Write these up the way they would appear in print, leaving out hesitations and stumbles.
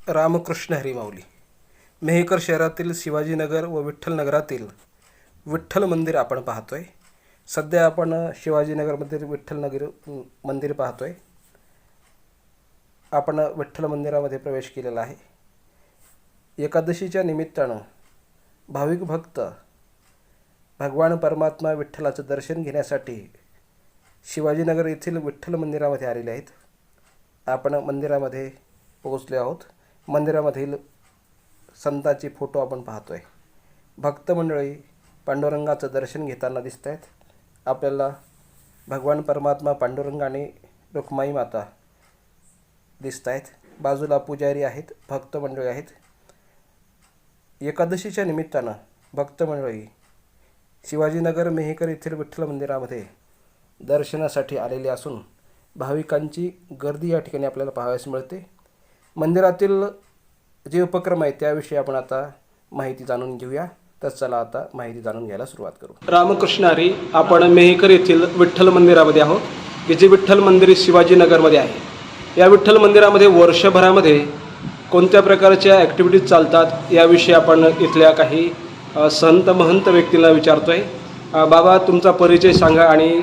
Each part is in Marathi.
रामकृष्ण हरी माऊली. मेहकर शहरातील शिवाजीनगर व विठ्ठलनगरातील विठ्ठल मंदिर आपण पाहतोय. सध्या आपण शिवाजीनगरमधील विठ्ठलनगर मंदिर पाहतोय. आपण विठ्ठल मंदिरामध्ये प्रवेश केलेला आहे. एकादशीच्या निमित्तानं भाविक भक्त भगवान परमात्मा विठ्ठलाचं दर्शन घेण्यासाठी शिवाजीनगर येथील विठ्ठल मंदिरामध्ये आलेले आहेत. आपण मंदिरामध्ये पोहोचले आहोत. मंदिरामधील संतांचे फोटो आपण पाहतोय. भक्त मंडळी पांडुरंगाचं दर्शन घेताना दिसत आहेत. आपल्याला भगवान परमात्मा पांडुरंग आणि रुक्माई माता दिसत आहेत. बाजूला पुजारी आहेत, भक्त मंडळी आहेत. एकादशीच्या निमित्तानं भक्त मंडळी शिवाजीनगर मेहकर येथील विठ्ठल मंदिरामध्ये दर्शनासाठी आलेले असून भाविकांची गर्दी या ठिकाणी आपल्याला पाहावयास मिळते. मंदिरातील जे उपक्रम आहेत त्याविषयी आपण आता माहिती जाणून घेऊया. तर चला आता माहिती जाणून घ्यायला सुरुवात करू. रामकृष्ण हरी. आपण मेहकर येथील विठ्ठल मंदिरामध्ये आहोत, की जे विठ्ठल मंदिर शिवाजीनगरमध्ये आहे. या विठ्ठल मंदिरामध्ये वर्षभरामध्ये कोणत्या प्रकारच्या ॲक्टिव्हिटीज चालतात याविषयी आपण इथल्या काही संत महंत व्यक्तींना विचारतोय. बाबा, तुमचा परिचय सांगा आणि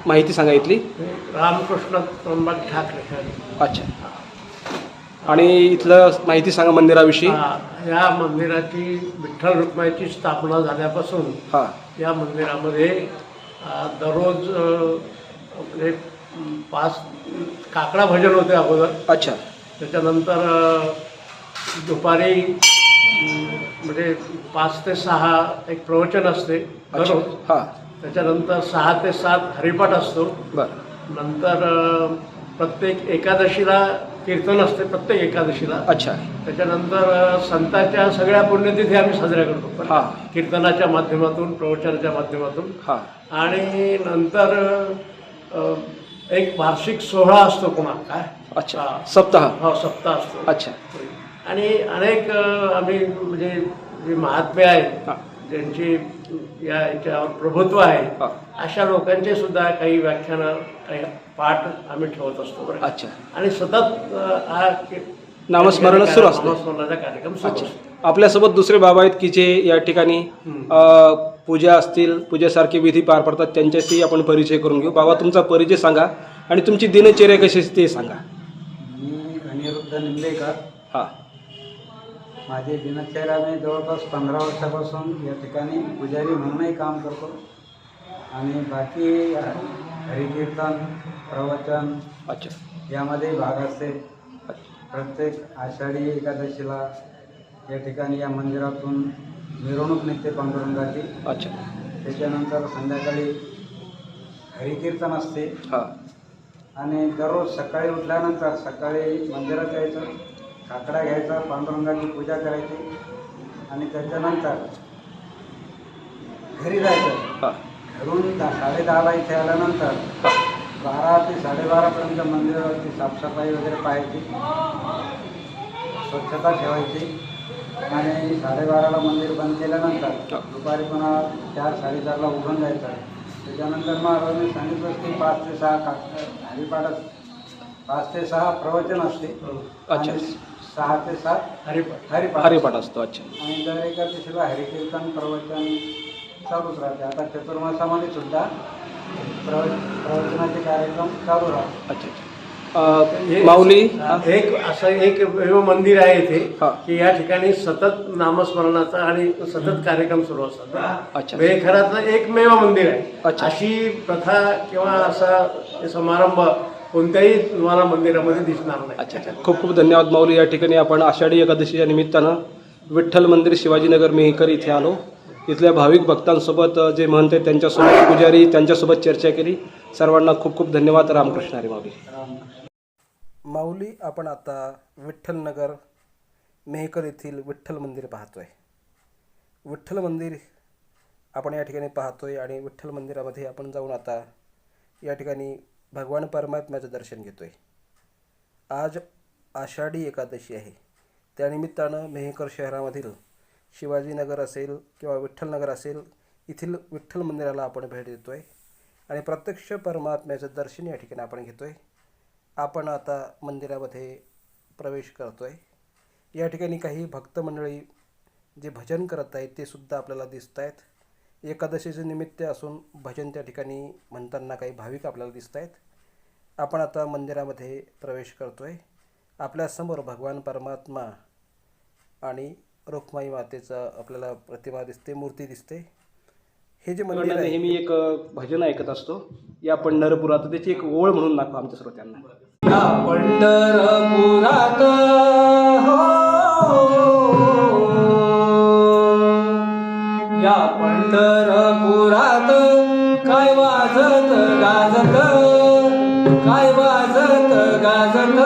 माहिती सांगा इथली. रामकृष्ण ठाकरे. अच्छा. आणि इथलं माहिती सांगा मंदिराविषयी. या मंदिराची विठ्ठल रुक्माईची स्थापना झाल्यापासून या मंदिरामध्ये दररोज म्हणजे 5 काकडा भजन होते अगोदर. अच्छा. त्याच्यानंतर दुपारी म्हणजे 5 ते 6 एक प्रवचन असते दररोज. त्याच्यानंतर 6 ते 7 हरिपाठ असतो. नंतर प्रत्येक एकादशीला कीर्तन असते, प्रत्येक एकादशीला. अच्छा. त्याच्यानंतर संतांच्या सगळ्या पुण्यतिथी आम्ही साजऱ्या करतो कीर्तनाच्या माध्यमातून, प्रवचनाच्या माध्यमातून. आणि नंतर एक वार्षिक सोहळा असतो पुन्हा. काय? अच्छा. सप्ताह. हो, सप्ताह असतो. अच्छा. आणि अनेक आम्ही म्हणजे जे महात्मे आहेत, ज्यांची याच्यावर प्रभुत्व आहे, अशा लोकांचे सुद्धा काही व्याख्यानं, काही पाठ आम्ही ठेवत असतो. अच्छा. आणि सतत हा नामस्मरण सुरू असतो. नामस्मरणाचा कार्यक्रम सुरू असतो. आपल्यासोबत दुसरे बाबा आहेत की जे या ठिकाणी पूजा असतील, पूजेसारखे विधी पार पडतात, त्यांच्याशी आपण परिचय करून घेऊ. बाबा, तुमचा परिचय सांगा आणि तुमची दिनचर्या कशी असते ते सांगा. मी अनिरुद्ध निंबेकर. माझी दिनचर्या मी जवळपास 15 वर्षापासून या ठिकाणी पुजारी म्हणूनही काम करतो. आणि बाकी हरिकीर्तन, प्रवचन यामध्ये भाग असते. प्रत्येक आषाढी एकादशीला या ठिकाणी या मंदिरातून मिरवणूक निघते पांडुरंगाची. अच्छा. त्याच्यानंतर संध्याकाळी हरिकीर्तन असते. आणि दररोज सकाळी उठल्यानंतर सकाळी मंदिरात यायचं, काकडा घ्यायचा, पांडुरंगाची पूजा करायची आणि त्याच्यानंतर घरी जायचं. घरून 10:30ला इथे आल्यानंतर 12 ते 12:30पर्यंत मंदिरावरती साफसफाई वगैरे पाहायची, स्वच्छता ठेवायची. आणि 12:30ला मंदिर बंद केल्यानंतर दुपारी पुन्हा 4-4:30ला उघडून जायचं. त्याच्यानंतर महाराजांनी सांगितलं की 5 ते 6 हरिपाठ, 5 ते 6 प्रवचन असते. अच्छा. 6 ते 7 हरिपाठ असतो. अच्छा. आणि दर एकादशीला हरिकीर्तन, प्रवचन चालूच राहते. आता चतुर्मासामध्ये सुद्धा प्रवचनाचे कार्यक्रम चालू राहतात. अच्छा. माऊली, एक मंदिर आहे इथे की या ठिकाणी सतत नामस्मरणाचा आणि सतत कार्यक्रम सुरू असतात. मेहकरातलं एकमेव मंदिर आहे. अशी प्रथा किंवा असा समारंभ कोणत्याही तुम्हाला मंदिरामध्ये दिसणार नाही. अच्छा. खूप खूप धन्यवाद माऊली. या ठिकाणी आपण आषाढी एकादशीच्या निमित्तानं विठ्ठल मंदिर शिवाजीनगर मेहकर इथे आलो. इथल्या भाविक भक्तांसोबत जे म्हणते त्यांच्यासोबत पुजारी त्यांच्यासोबत चर्चा केली. सर्वांना खूप खूप धन्यवाद. रामकृष्ण हरी माऊली. माऊली, आपण आता विठ्ठलनगर मेहकर येथील विठ्ठल मंदिर पाहतोय. विठ्ठल मंदिर आपण या ठिकाणी पाहतोय आणि विठ्ठल मंदिरामध्ये आपण जाऊन आता या ठिकाणी भगवान परमात्म्याचं दर्शन घेतोय. आज आषाढी एकादशी आहे. त्यानिमित्तानं मेहकर शहरामधील शिवाजीनगर असेल किंवा विठ्ठलनगर असेल, येथील विठ्ठल मंदिराला आपण भेट देतोय आणि प्रत्यक्ष परमात्म्याचं दर्शन या ठिकाणी आपण घेतोय. आपण आता मंदिरामध्ये प्रवेश करतोय. या ठिकाणी काही भक्त मंडळी जे भजन करत आहेत ते सुद्धा आपल्याला दिसत आहेत. एकादशीचे निमित्त असून भजन त्या ठिकाणी म्हणताना काही भाविक आपल्याला दिसत आहेत. आपण आता मंदिरामध्ये प्रवेश करतो आहे. आपल्यासमोर भगवान परमात्मा आणि रुक्माई मातेचं आपल्याला प्रतिमा दिसते, मूर्ती दिसते. हे जे मंदिर आहे नेहमी एक भजन ऐकत असतो या पंढरपुरात, त्याची एक ओळ म्हणून दाखवा आमच्या श्रोत्यांना. या पंढरपुरात या पंढरपुरात काय वाजत गाजत, काय वाजत गाजत,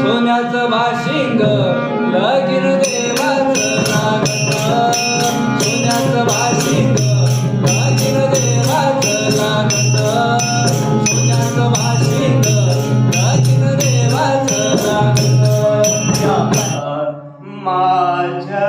सोन्याचं बाशिंग लगीन देवाचं लागत, सोन्याचं बाशिंग लगीन देवाचं लागत, सोन्याचं बाशिंग लगीन देवाचं लागत. माझ्या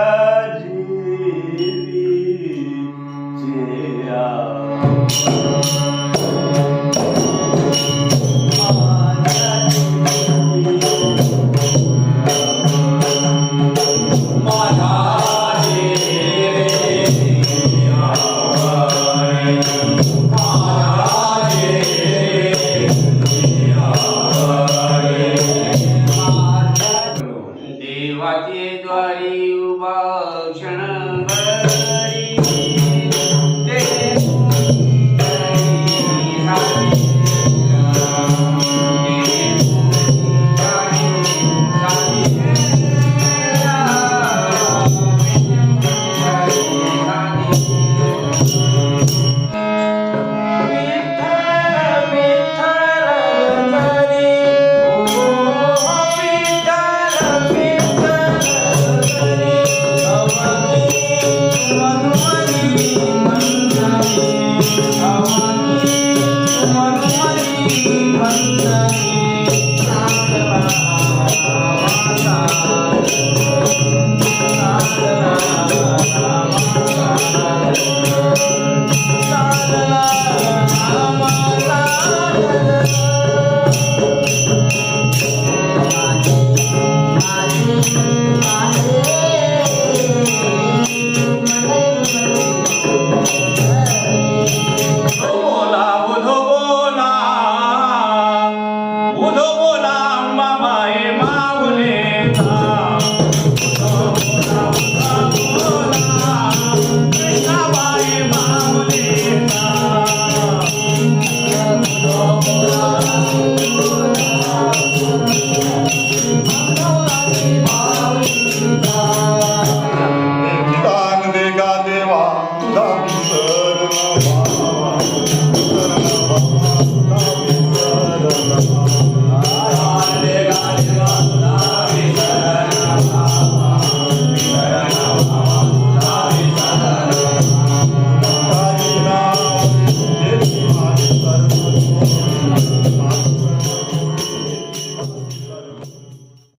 देवाचे द्वारी उभा